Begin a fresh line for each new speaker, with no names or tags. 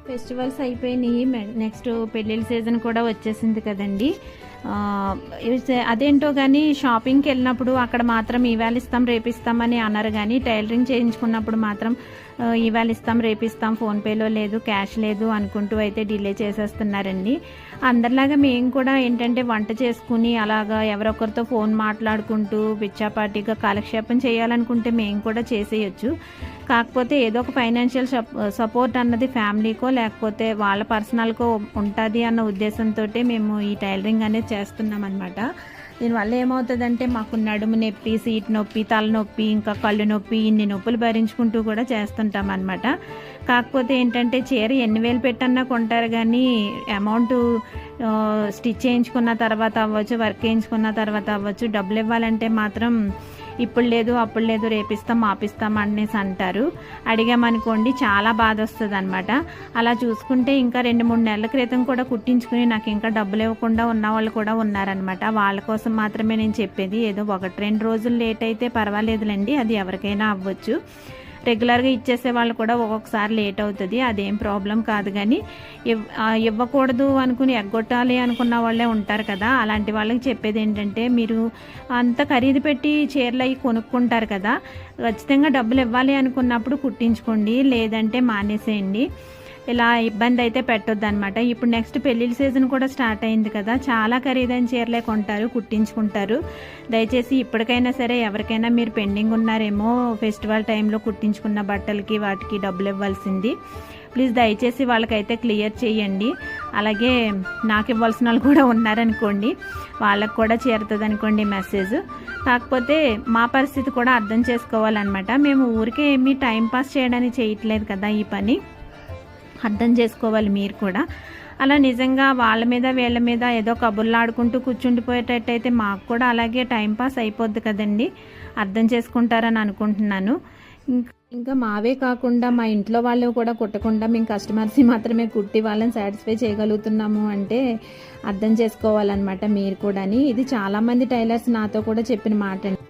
Festivals అయిపోయినాయి, next పెళ్ళిళ్ళ season కూడా వచ్చేసింది కదండి. అదేంటో కానీ షాపింగ్కి వెళ్ళినప్పుడు అక్కడ మాత్రం ఇవాళ ఇస్తాం రేపిస్తామని అన్నారు, కానీ టైలరింగ్ చేయించుకున్నప్పుడు మాత్రం ఇవాళ ఇస్తాం రేపిస్తాం, ఫోన్పేలో లేదు క్యాష్ లేదు అనుకుంటూ అయితే డిలే చేసేస్తున్నారండి. అందరిలాగా మేము కూడా ఏంటంటే వంట చేసుకుని అలాగా ఎవరొకరితో ఫోన్ మాట్లాడుకుంటూ పిచ్చాపాటిగా కాలక్షేపం చేయాలనుకుంటే మేము కూడా చేసేయచ్చు. కాకపోతే ఏదో ఒక ఫైనాన్షియల్ సపోర్ట్ అన్నది ఫ్యామిలీకో లేకపోతే వాళ్ళ పర్సనల్కో ఉంటుంది అన్న ఉద్దేశంతో మేము ఈ టైలరింగ్ అనేది చేస్తున్నాం అనమాట. దీనివల్ల ఏమవుతుందంటే మాకు నడుము నొప్పి, సీట్ నొప్పి, తలనొప్పి, ఇంకా కళ్ళు నొప్పి, ఇన్ని నొప్పులు భరించుకుంటూ కూడా చేస్తుంటాం అనమాట. కాకపోతే ఏంటంటే చీర ఎన్ని వేలు పెట్టన్నా కొంటారు, కానీ అమౌంట్ స్టిచ్ చేయించుకున్న తర్వాత అవ్వచ్చు, వర్క్ చేయించుకున్న తర్వాత అవ్వచ్చు, డబ్బులు ఇవ్వాలంటే మాత్రం ఇప్పుడు లేదు అప్పుడు లేదు రేపిస్తాం ఆపిస్తాం అనేసి అంటారు. అడిగామనుకోండి చాలా బాధ వస్తుంది అనమాట. అలా చూసుకుంటే ఇంకా 2-3 నెలల క్రితం కూడా కుట్టించుకుని నాకు ఇంకా డబ్బులు ఇవ్వకుండా ఉన్న వాళ్ళు కూడా ఉన్నారనమాట. వాళ్ళ కోసం మాత్రమే నేను చెప్పేది. ఏదో 1-2 రోజులు లేట్ అయితే పర్వాలేదులేండి, అది ఎవరికైనా అవ్వచ్చు. రెగ్యులర్గా ఇచ్చేసే వాళ్ళు కూడా ఒక్కొక్కసారి లేట్ అవుతుంది, అదేం ప్రాబ్లం కాదు. కానీ ఇవ్వకూడదు అనుకుని ఎగ్గొట్టాలి అనుకున్న వాళ్ళే ఉంటారు కదా, అలాంటి వాళ్ళకి చెప్పేది ఏంటంటే మీరు అంత ఖరీదు పెట్టి చీరలు అవి కొనుక్కుంటారు కదా, ఖచ్చితంగా డబ్బులు ఇవ్వాలి అనుకున్నప్పుడు కుట్టించుకోండి, లేదంటే మానేసేయండి. ఇలా ఇబ్బంది అయితే పెట్టొద్దు అనమాట. ఇప్పుడు నెక్స్ట్ పెళ్ళిళ్ళ సీజన్ కూడా స్టార్ట్ అయింది కదా, చాలా ఖరీదైన చీరలే కొంటారు, కుట్టించుకుంటారు. దయచేసి ఇప్పటికైనా సరే ఎవరికైనా మీరు పెండింగ్ ఉన్నారేమో ఫెస్టివల్ టైంలో కుట్టించుకున్న బట్టలకి వాటికి డబ్బులు ఇవ్వాల్సింది, ప్లీజ్ దయచేసి వాళ్ళకైతే క్లియర్ చేయండి. అలాగే నాకు ఇవ్వాల్సిన వాళ్ళు కూడా ఉన్నారనుకోండి, వాళ్ళకు కూడా చేరుతుంది అనుకోండి మెసేజ్. కాకపోతే మా పరిస్థితి కూడా అర్థం చేసుకోవాలన్నమాట. మేము ఊరికే ఏమీ టైంపాస్ చేయడానికి చేయట్లేదు కదా, ఈ పని అర్థం చేసుకోవాలి మీరు కూడా. అలా నిజంగా వాళ్ళ మీద వీళ్ళ మీద ఏదో కబుర్లు ఆడుకుంటూ కూర్చుండిపోయేటట్టయితే మాకు కూడా అలాగే టైంపాస్ అయిపోద్ది కదండి. అర్థం చేసుకుంటారని అనుకుంటున్నాను. ఇంకా మావే కాకుండా మా ఇంట్లో వాళ్ళు కూడా కుట్టకుండా మేము కస్టమర్స్ని మాత్రమే కుట్టి వాళ్ళని సాటిస్ఫై చేయగలుగుతున్నాము అంటే అర్థం చేసుకోవాలన్నమాట మీరు కూడా. ఇది చాలామంది టైలర్స్ నాతో కూడా చెప్పిన మాట అండి.